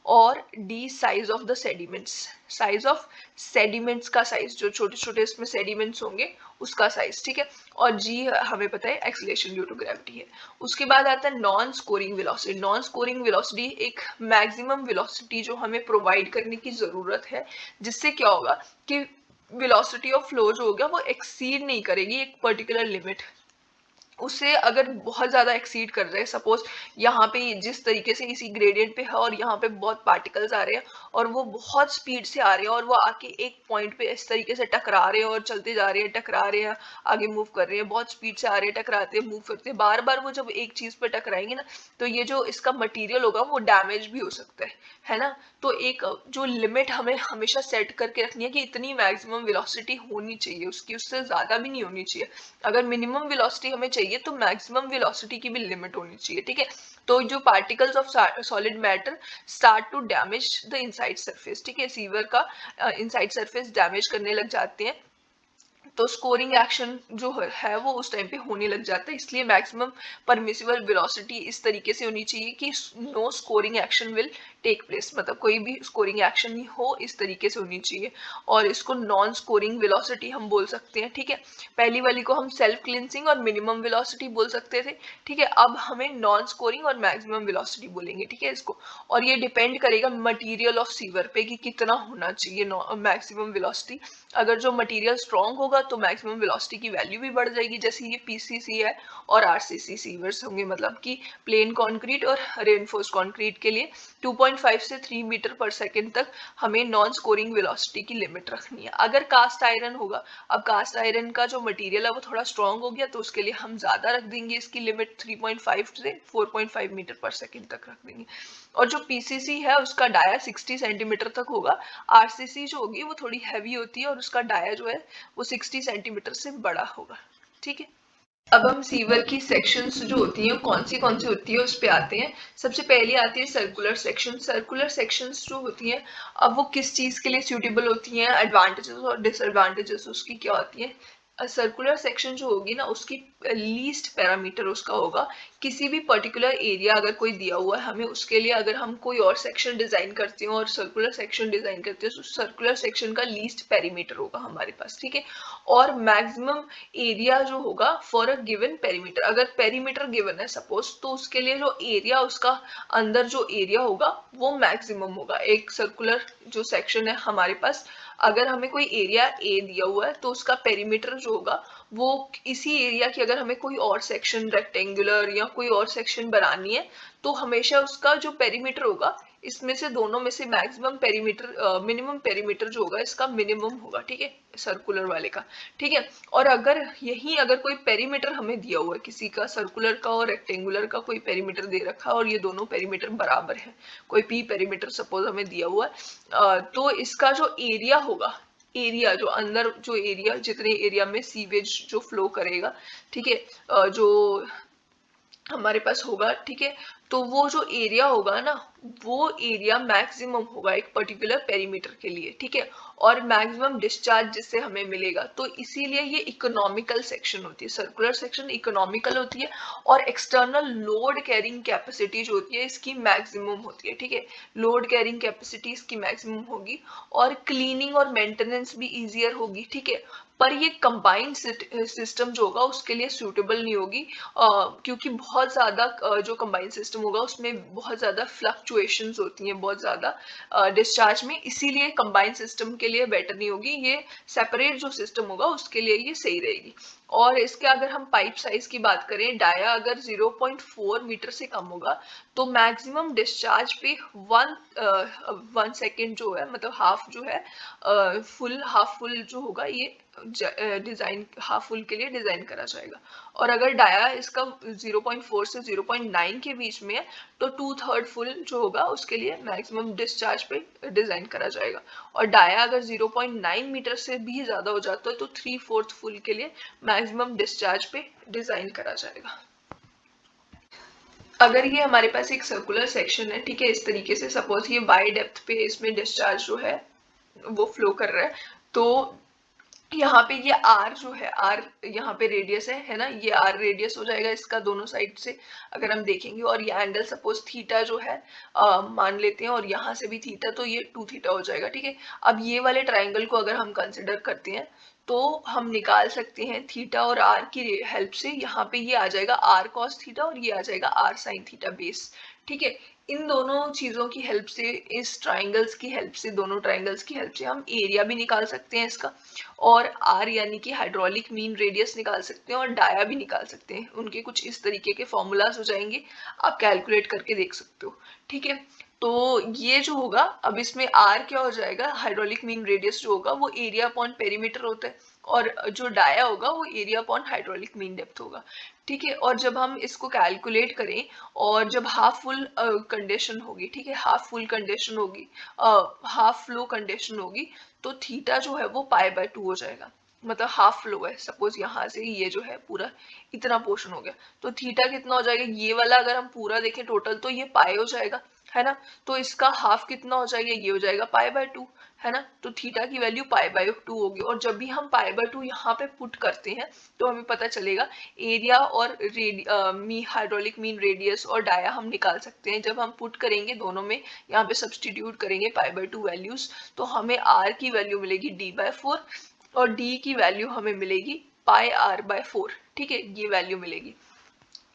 S1: और d size of the sediments, size of sediments का साइज, जो छोटे छोटे इसमें सेडिमेंट्स होंगे उसका साइज, ठीक है। और g हमें पता है एक्सीलरेशन ड्यू टू ग्रेविटी है। उसके बाद आता है non scoring velocity. Non scoring velocity एक मैक्सिमम वेलोसिटी जो हमें प्रोवाइड करने की जरूरत है, जिससे क्या होगा कि वेलोसिटी ऑफ फ्लो जो होगा वो एक्सीड नहीं करेगी एक पर्टिकुलर लिमिट, उसे अगर बहुत ज्यादा एक्सीड कर रहे हैं, सपोज यहाँ पे जिस तरीके से इसी ग्रेडियंट पे है और यहाँ पे बहुत पार्टिकल्स आ रहे हैं और वो बहुत स्पीड से आ रहे हैं और वो आके एक पॉइंट पे इस तरीके से टकरा रहे हैं और चलते जा रहे हैं, टकरा रहे हैं, आगे मूव कर रहे हैं, बहुत स्पीड से आ रहे हैं, टकराते हैं, मूव करते हैं, बार बार वो जब एक चीज पे टकराएंगे ना, तो ये जो इसका मटीरियल होगा वो डैमेज भी हो सकता है ना। तो एक जो लिमिट हमें हमेशा सेट करके रखनी है कि इतनी मैक्सिमम वेलोसिटी होनी चाहिए उसकी, उससे ज्यादा भी नहीं होनी चाहिए। अगर मिनिमम वेलोसिटी हमें चाहिए तो मैक्सिमम वेलोसिटी की भी लिमिट होनी चाहिए, ठीक है। तो जो particles of solid matter start to damage the inside surface, ठीक है, सीवर का इनसाइड सरफेस डैमेज करने लग जाते हैं, तो स्कोरिंग एक्शन जो है वो उस टाइम पे होने लग जाता है, इसलिए मैक्सिमम परमिसिबल वेलोसिटी इस तरीके से होनी चाहिए कि no scouring action will take place, मतलब कोई भी स्कोरिंग एक्शन नहीं हो, इस तरीके से होनी चाहिए। और इसको नॉन स्कोरिंग वेलोसिटी हम बोल सकते हैं, ठीक है। पहली वाली को हम सेल्फ क्लिनसिंग और मिनिमम वेलोसिटी बोल सकते थे, ठीक है। अब हमें नॉन स्कोरिंग और मैक्सिमम वेलोसिटी बोलेंगे, ठीक है इसको। और ये डिपेंड करेगा मटेरियल ऑफ सीवर पे कि कितना होना चाहिए मैक्सिमम वेलोसिटी। अगर जो मटेरियल स्ट्रॉन्ग होगा तो मैक्सिमम वेलोसिटी की वैल्यू भी बढ़ जाएगी, जैसे ये पीसीसी है और आरसीसी सीवर्स होंगे, मतलब कि प्लेन कंक्रीट और रेनफोर्स कंक्रीट के लिए 2.5 से 3 मीटर पर सेकेंड तक हमें नॉन स्कोरिंग वेलोसिटी की लिमिट रखनी है। अगर कास्ट आयरन होगा, अब कास्ट आयरन का जो मटेरियल है वो थोड़ा स्ट्रॉन्ग हो गया तो उसके लिए हम ज्यादा रख देंगे, इसकी लिमिट 3.5 से 4.5 मीटर पर सेकेंड तक रख देंगे। और जो पीसीसी है उसका डाया 60 सेंटीमीटर तक होगा। आरसीसी जो होगी वो थोड़ी हैवी होती है और उसका डाया जो है वो 60 सेंटीमीटर से बड़ा होगा, ठीक है। अब हम सीवर की सेक्शंस जो होती हैं कौन सी होती है उस पे आते हैं। सबसे पहले आती है सर्कुलर सेक्शन। सर्कुलर सेक्शंस जो होती हैं, अब वो किस चीज के लिए सूटेबल होती हैं, एडवांटेजेस और डिसएडवांटेजेस उसकी क्या होती हैं। सर्कुलर सेक्शन जो होगी ना, उसकी लीस्ट पैरामीटर उसका होगा, किसी भी पर्टिकुलर एरिया अगर कोई दिया हुआ है हमें, उसके लिए अगर हम कोई और सेक्शन डिजाइन करते हैं और सर्कुलर सेक्शन डिजाइन करते हैं तो सर्कुलर सेक्शन का लीस्ट पेरीमीटर होगा हमारे पास, ठीक है। और मैक्सिमम एरिया जो होगा फॉर अ गिवन पेरीमीटर, अगर पेरीमीटर गिवन है सपोज, तो उसके लिए जो एरिया उसका अंदर जो एरिया होगा वो मैक्सिमम होगा। एक सर्कुलर जो सेक्शन है हमारे पास, अगर हमें कोई एरिया ए दिया हुआ है तो उसका पेरीमीटर जो होगा वो इसी एरिया की, अगर हमें कोई और सेक्शन रेक्टेंगुलर या कोई और सेक्शन बनानी है तो हमेशा उसका जो पेरीमीटर होगा, इसमें से दोनों में से मैक्सिमम पेरीमीटर मिनिमम पेरीमीटर जो होगा इसका मिनिमम होगा, ठीक है, सर्कुलर वाले का, ठीक है। और अगर कोई पेरीमीटर हमें दिया हुआ है किसी का, सर्कुलर का और रेक्टेंगुलर का कोई पेरीमीटर दे रखा है और ये दोनों पेरीमीटर बराबर है, कोई पी पेरीमीटर सपोज हमें दिया हुआ है, तो इसका जो एरिया होगा, एरिया जो अंदर जो एरिया, जितने एरिया में सीवेज जो फ्लो करेगा, ठीक है, जो हमारे पास होगा, ठीक है, तो वो जो एरिया होगा ना, वो एरिया मैक्सिमम होगा एक पर्टिकुलर पेरीमीटर के लिए, ठीक है। और मैक्सिमम डिस्चार्ज जिससे हमें मिलेगा, तो इसीलिए ये इकोनॉमिकल सेक्शन होती है, सर्कुलर सेक्शन इकोनॉमिकल होती है। और एक्सटर्नल लोड कैरिंग कैपेसिटी जो होती है इसकी मैक्सिमम होती है, ठीक है। लोड कैरिंग कैपेसिटी इसकी मैक्सिमम होगी और क्लीनिंग और मेंटेनेंस भी इजियर होगी, ठीक है। पर ये कंबाइंड सिस्टम जो होगा उसके लिए सूटेबल नहीं होगी, क्योंकि बहुत ज्यादा जो कंबाइंड सिस्टम होगा उसमें बहुत ज्यादा फ्लक्चुएशंस होती हैं, बहुत ज्यादा डिस्चार्ज में, इसीलिए कंबाइंड सिस्टम के लिए बेटर नहीं होगी। ये सेपरेट जो सिस्टम होगा उसके लिए ये सही रहेगी। और इसके अगर हम पाइप साइज की बात करें, डाया अगर 0.4 मीटर से कम होगा तो मैक्सिमम डिस्चार्ज पे 1 सेकेंड जो है, मतलब हाफ जो है, हाफ फुल जो होगा ये डिजाइन हाफ फुल के लिए डिजाइन करा जाएगा। और अगर डाया इसका 0.4 से 0.9 के बीच में है तो 2/3 फुल जो होगा उसके लिए मैक्सिमम डिस्चार्ज पे डिजाइन करा जाएगा। और डाया अगर 0.9 मीटर से भी ज्यादा हो जाता है तो 3/4 फुल के लिए मैक्सिमम डिस्चार्ज पे डिजाइन करा जाएगा। अगर ये हमारे पास एक सर्कुलर सेक्शन है, ठीक है, इस तरीके से सपोज ये वाई डेप्थ पे इसमें डिस्चार्ज जो है वो फ्लो कर रहा है, तो यहाँ पे ये आर जो है, आर यहाँ पे रेडियस है ना, ये आर रेडियस हो जाएगा इसका दोनों साइड से अगर हम देखेंगे। और ये एंगल सपोज थीटा जो है मान लेते हैं, और यहाँ से भी थीटा, तो ये 2 थीटा हो जाएगा, ठीक है। अब ये वाले ट्राइंगल को अगर हम कंसिडर करते हैं तो हम निकाल सकते हैं थीटा और आर की हेल्प से, यहाँ पे ये आ जाएगा आर कॉस थीटा और ये आ जाएगा आर साइन थीटा बेस, ठीक है। इन दोनों चीजों की हेल्प से, इस ट्राइंगल्स की हेल्प से, दोनों ट्राइंगल्स की हेल्प से हम एरिया भी निकाल सकते हैं इसका, और आर यानी कि हाइड्रोलिक मीन रेडियस निकाल सकते हैं, और डाया भी निकाल सकते हैं। उनके कुछ इस तरीके के फॉर्मूलाज हो जाएंगे, आप कैलकुलेट करके देख सकते हो, ठीक है। तो ये जो होगा, अब इसमें आर क्या हो जाएगा, हाइड्रोलिक मीन रेडियस जो होगा वो एरिया अपॉन पेरीमीटर होता है, और जो डाया होगा वो area upon hydraulic mean depth होगा, ठीक है। और जब हम इसको कैलकुलेट करें और जब हाफ फुल कंडीशन होगी, ठीक है, हाफ फुल कंडीशन होगी, हाफ फ्लो कंडीशन होगी, तो थीटा जो है वो π/2 हो जाएगा, मतलब हाफ फ्लो है, सपोज यहाँ से ये जो है पूरा इतना पोर्शन हो गया, तो थीटा कितना हो जाएगा, ये वाला अगर हम पूरा देखें टोटल तो ये पाई हो जाएगा, है ना। तो इसका हाफ कितना हो जाएगा, ये हो जाएगा पाई/2, है ना। तो थीटा की वैल्यू पाई/2 होगी। और जब भी हम पाई/2 यहाँ पे पुट करते हैं तो हमें पता चलेगा एरिया और हाइड्रोलिक मीन रेडियस और डाया हम निकाल सकते हैं। जब हम पुट करेंगे दोनों में, यहाँ पे सब्सटीट्यूट करेंगे पाई/2 वैल्यूज, तो हमें आर की वैल्यू मिलेगी d/4 और डी की वैल्यू हमें मिलेगी πr/4। ठीक है, ये वैल्यू मिलेगी।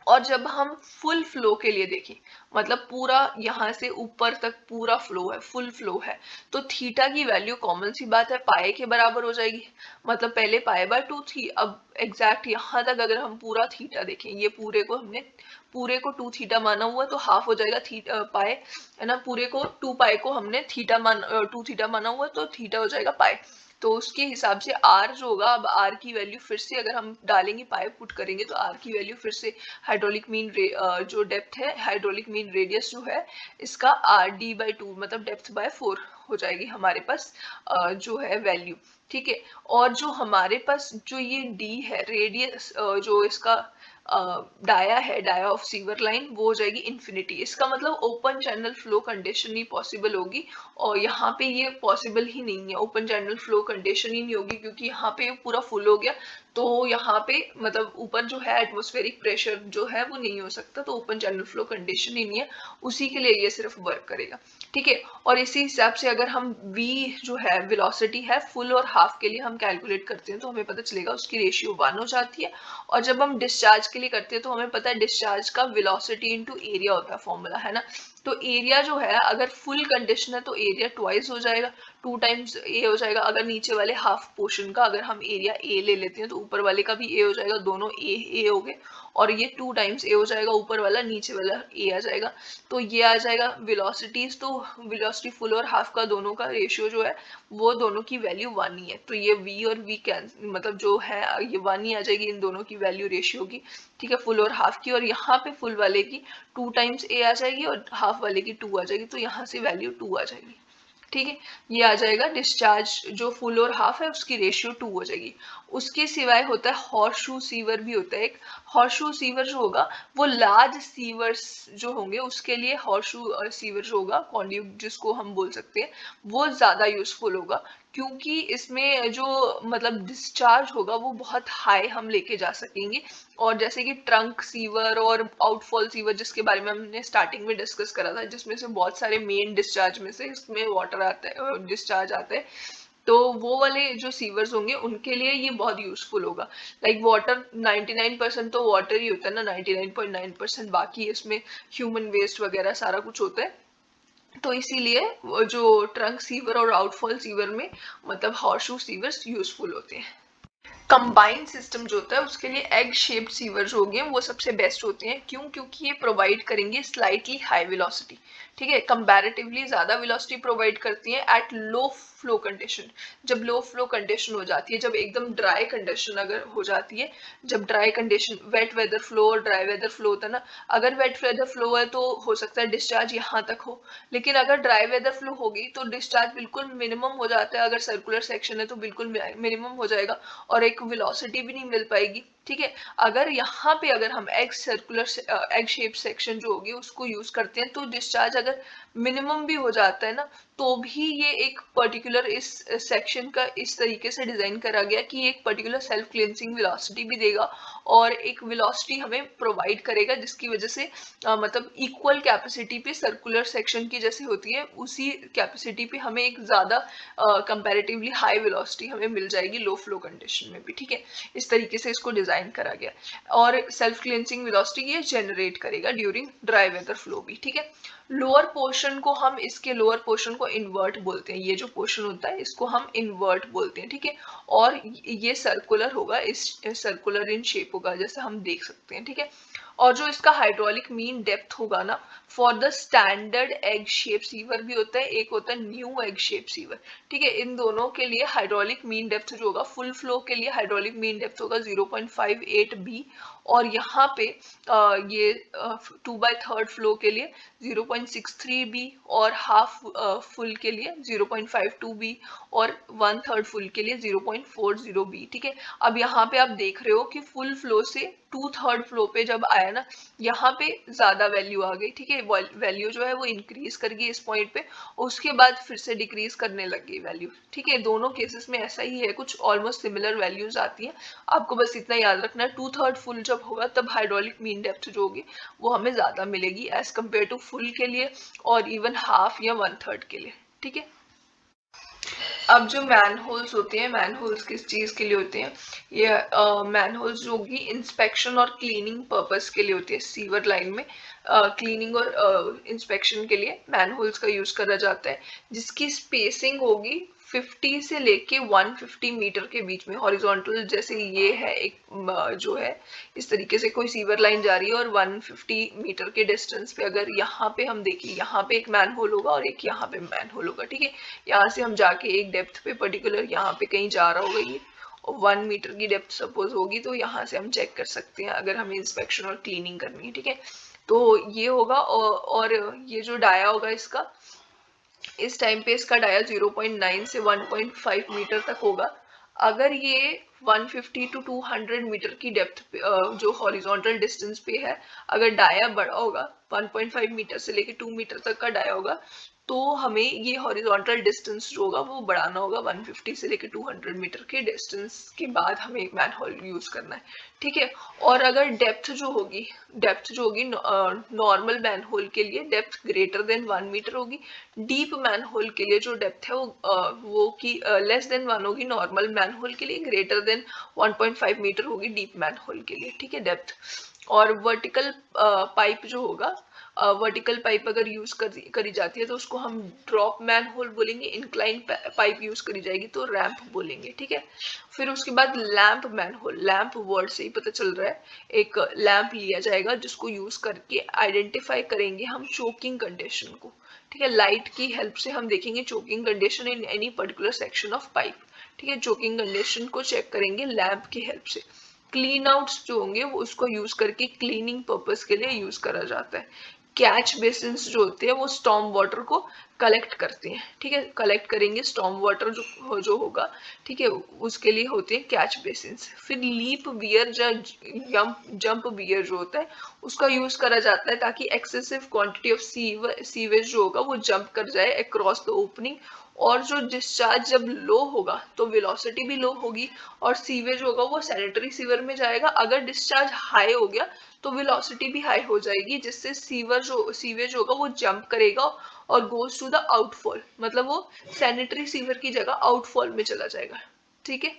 S1: और जब हम फुल फ्लो के लिए देखें, मतलब पूरा यहाँ से ऊपर तक पूरा फ्लो है, फुल फ्लो है, तो थीटा की वैल्यू कॉमन सी बात है पाई के बराबर हो जाएगी। मतलब पहले पाई/2 थी, अब एग्जैक्ट यहाँ तक अगर हम पूरा थीटा देखें, ये पूरे को 2 थीटा माना हुआ है, तो हाफ हो जाएगा थीटा पाई, है ना। पूरे को 2 पाई को हमने 2 थीटा माना हुआ है, तो थीटा हो जाएगा पाई। तो उसके हिसाब से आर जो होगा, अब आर की वैल्यू फिर से अगर हम डालेंगे, पाई पुट करेंगे, तो आर की वैल्यू फिर से हाइड्रोलिक मीन जो डेप्थ है, हाइड्रोलिक मीन रेडियस जो है इसका आर d/2 मतलब डेप्थ/4 हो जाएगी हमारे पास जो है वैल्यू। ठीक है, और जो हमारे पास जो ये डी है रेडियस, जो इसका डाया है, डाया ऑफ सीवर लाइन, वो हो जाएगी इन्फिनिटी। इसका मतलब ओपन चैनल फ्लो कंडीशन ही पॉसिबल होगी, और यहाँ पे ये पॉसिबल ही नहीं है, ओपन चैनल फ्लो कंडीशन ही नहीं होगी, क्योंकि यहाँ पे पूरा फुल हो गया। तो यहाँ पे मतलब ऊपर जो है एटमॉस्फेरिक प्रेशर जो है वो नहीं हो सकता, तो ओपन चैनल फ्लो कंडीशन ही नहीं है, उसी के लिए ये सिर्फ वर्क करेगा। ठीक है, और इसी हिसाब से अगर हम v जो है वेलोसिटी है फुल और हाफ के लिए हम कैलकुलेट करते हैं, तो हमें पता चलेगा उसकी रेशियो 1 हो जाती है। और जब हम डिस्चार्ज के लिए करते हैं तो हमें पता है डिस्चार्ज का वेलोसिटी इनटू एरिया होता है फॉर्मूला, है ना। तो एरिया जो है अगर फुल कंडीशन है तो एरिया ट्वाइस हो जाएगा, 2 टाइम्स ए हो जाएगा। अगर नीचे वाले हाफ पोर्शन का अगर हम एरिया ए ले लेते हैं तो ऊपर वाले का भी ए हो जाएगा, दोनों ए हो गए, और ये 2 टाइम्स ए हो जाएगा, ऊपर वाला नीचे वाला ए आ जाएगा। तो ये आ जाएगा वेलोसिटीज, तो वेलोसिटी फुल और हाफ का दोनों का रेशियो जो है वो दोनों की वैल्यू 1 ही है, तो ये v और v कैन मतलब जो है ये 1 ही आ जाएगी इन दोनों की वैल्यू रेशियो की। ठीक है, फुल और हाफ की, और यहाँ पे फुल वाले की 2 टाइम्स ए आ जाएगी और हाफ वाले की 2 आ जाएगी, तो यहाँ से वैल्यू 2 आ जाएगी। ठीक है, ये आ जाएगा डिस्चार्ज जो फुल और हाफ है उसकी रेशियो 2 हो जाएगी। उसके सिवाय होता है हॉर्स शू सीवर भी होता है एक। हॉर्स शू सीवर जो होगा वो लार्ज सीवर्स जो होंगे उसके लिए हॉर्स शू सीवर जो होगा, कॉन्ड्यूट जिसको हम बोल सकते हैं, वो ज्यादा यूजफुल होगा, क्योंकि इसमें जो मतलब डिस्चार्ज होगा वो बहुत हाई हम लेके जा सकेंगे। और जैसे कि ट्रंक सीवर और आउटफॉल सीवर जिसके बारे में हमने स्टार्टिंग में डिस्कस करा था, जिसमें से बहुत सारे मेन डिस्चार्ज में से इसमें वाटर आता है, डिस्चार्ज आता है, तो वो वाले जो सीवर्स होंगे उनके लिए ये बहुत यूजफुल होगा। लाइक वाटर 99% तो वाटर ही होता है ना, 99.9% बाकी इसमें ह्यूमन वेस्ट वगैरह सारा कुछ होता है। तो इसीलिए वो जो ट्रंक सीवर और आउटफॉल सीवर में मतलब हॉर्सशू सीवर्स यूजफुल होते हैं। कंबाइंड सिस्टम जो होता है उसके लिए एग शेप्ड सीवर जो होंगे वो सबसे बेस्ट होते हैं। क्यों? क्योंकि ये प्रोवाइड करेंगे स्लाइटली हाई वेलोसिटी। ठीक है, कंपैरेटिवली ज्यादा वेलोसिटी प्रोवाइड करती हैं एट लो फ्लो कंडीशन। जब लो फ्लो कंडीशन हो जाती है, जब एकदम ड्राई कंडीशन अगर हो जाती है, जब dry condition, wet weather flow और ड्राई वेदर फ्लो होता है ना, अगर वेट वेदर फ्लो है तो हो सकता है डिस्चार्ज यहाँ तक हो, लेकिन अगर ड्राई वेदर फ्लो होगी तो डिस्चार्ज बिल्कुल मिनिमम हो जाता है। अगर सर्कुलर सेक्शन है तो बिल्कुल मिनिमम हो जाएगा और एक वेलोसिटी भी नहीं मिल पाएगी। ठीक है, अगर यहाँ पे अगर हम एग शेप सेक्शन जो होगी उसको यूज करते हैं तो डिस्चार्ज अगर मिनिमम भी हो जाता है ना, तो भी ये एक पर्टिकुलर इस सेक्शन का इस तरीके से डिजाइन करा गया कि एक पर्टिकुलर सेल्फ क्लींसिंग वेलोसिटी भी देगा और एक वेलोसिटी हमें प्रोवाइड करेगा, जिसकी वजह से मतलब इक्वल कैपेसिटी पे सर्कुलर सेक्शन की जैसे होती है उसी कैपेसिटी पे हमें एक ज्यादा कंपैरेटिवली हाई वेलोसिटी हमें मिल जाएगी लो फ्लो कंडीशन में भी। ठीक है, इस तरीके से इसको डिजाइन करा गया और सेल्फ क्लींसिंग वेलोसिटी ये जनरेट करेगा ड्यूरिंग ड्राई वेदर फ्लो भी। ठीक है, लोअर पोर्शन को हम इसके लोअर पोर्शन को इन्वर्ट बोलते हैं, ये जो पोर्शन होता है इसको हम इन्वर्ट बोलते हैं। ठीक है, और ये सर्कुलर होगा, इस सर्कुलर इन शेप होगा जैसे हम देख सकते हैं। ठीक है, और जो इसका हाइड्रोलिक मीन डेप्थ होगा ना, for the standard egg shape sewer भी होता है, एक होता है न्यू एग शेप सीवर। ठीक है, इन दोनों के लिए हाइड्रोलिक मीन डेप्थ जो होगा, फुल फ्लो के लिए हाइड्रोलिक मीन डेप्थ होगा 0.58 बी, और यहाँ पे ये 2/3 फ्लो के लिए 0.63 बी और हाफ फुल के लिए 0.52 बी और 1/3 फुल के लिए 0.40 बी। ठीक है, अब यहाँ पे आप देख रहे हो कि फुल फ्लो से 2/3 फ्लो पे जब आया ना, यहाँ पे ज्यादा वैल्यू आ गई। ठीक है, वैल्यू जो है वो इंक्रीज कर गई इस पॉइंट पे, उसके बाद फिर से डिक्रीज करने लग गई वैल्यू। ठीक है, दोनों केसेस में ऐसा ही है, कुछ ऑलमोस्ट सिमिलर वैल्यूज आती हैं। आपको बस इतना याद रखना है 2/3 फुल जब होगा तब हाइड्रोलिक मीन डेप्थ जो होगी वो हमें ज्यादा मिलेगी एज कम्पेयर टू फुल के लिए और इवन हाफ या 1/3 के लिए। ठीक है, अब जो मैन होल्स होते हैं, मैन होल्स किस चीज के लिए होते हैं? ये मैन होल्स जो होगी इंस्पेक्शन और क्लीनिंग पर्पस के लिए होती है। सीवर लाइन में क्लीनिंग और इंस्पेक्शन के लिए मैन होल्स का यूज करा जाता है, जिसकी स्पेसिंग होगी 50 से लेके 150 मीटर के बीच में हॉरिजॉन्टल। जैसे ये है एक जो है इस तरीके से कोई सीवर लाइन जा रही है और 150 मीटर के डिस्टेंस पे अगर यहाँ पे हम देखिए, यहाँ पे एक मैन होल होगा और एक यहाँ पे मैन होल होगा। ठीक है, यहाँ से हम जाके एक डेप्थ पे पर्टिकुलर यहाँ पे कहीं जा रहा होगा ये, 1 मीटर की डेप्थ सपोज होगी, तो यहाँ से हम चेक कर सकते हैं अगर हमें इंस्पेक्शन और क्लीनिंग करनी है। ठीक है, तो ये होगा और ये जो डाया होगा इसका, इस टाइम पे इसका डाया 0.9 से 1.5 मीटर तक होगा। अगर ये 150 टू 200 मीटर की डेप्थ पे जो हॉरिजॉन्टल डिस्टेंस पे है, अगर डाया बड़ा होगा 1.5 मीटर से लेके 2 मीटर तक का डाया होगा, तो हमें ये हॉरिजॉन्टल डिस्टेंस जो होगा वो बढ़ाना होगा 150 से लेके 200 मीटर के डिस्टेंस के बाद हमें एक मैनहोल यूज करना है। ठीक है, और अगर डेप्थ जो होगी नॉर्मल मैनहोल के लिए डेप्थ ग्रेटर देन 1 मीटर होगी। डीप मैनहोल के लिए जो डेप्थ है वो की लेस देन 1 होगी नॉर्मल मैनहोल के लिए, ग्रेटर देन 1.5 मीटर होगी डीप मैनहोल के लिए। ठीक है, डेप्थ। और वर्टिकल पाइप जो होगा, वर्टिकल पाइप अगर यूज करी जाती है तो उसको हम ड्रॉप मैन होल बोलेंगे, इंक्लाइन पाइप यूज करी जाएगी तो रैंप बोलेंगे। ठीक है, फिर उसके बाद lamp manhole, lamp word से ही पता चल रहा है, एक लैंप लिया जाएगा जिसको यूज करके आइडेंटिफाई करेंगे हम चोकिंग कंडीशन को। ठीक है, लाइट की हेल्प से हम देखेंगे choking condition in any particular section of pipe. ठीक है, चोकिंग कंडीशन को चेक करेंगे लैंप की हेल्प से। क्लीन आउट्स जो होंगे वो उसको यूज करके क्लीनिंग पर्पस के लिए यूज करा जाता है। कैच बेसिन्स जो होते हैं वो स्टॉर्म वाटर को कलेक्ट करते हैं। ठीक है, कलेक्ट करेंगे स्टॉर्म वाटर जो होगा। ठीक है, उसके लिए होते हैं कैच बेसिन्स। फिर लीप बियर जंप बियर जो होता है उसका यूज करा जाता है ताकि एक्सेसिव क्वांटिटी ऑफ सीवेज जो होगा वो जंप कर जाए अक्रॉस द ओपनिंग, और जो डिस्चार्ज जब लो होगा तो वेलोसिटी भी लो होगी और सीवेज होगा वो सैनिटरी सीवर में जाएगा। अगर डिस्चार्ज हाई हो गया तो वेलोसिटी भी हाई हो जाएगी, जिससे सीवेज होगा वो जंप करेगा और गोज टू द आउटफॉल, मतलब वो सैनिटरी सीवर की जगह आउटफॉल में चला जाएगा। ठीक है,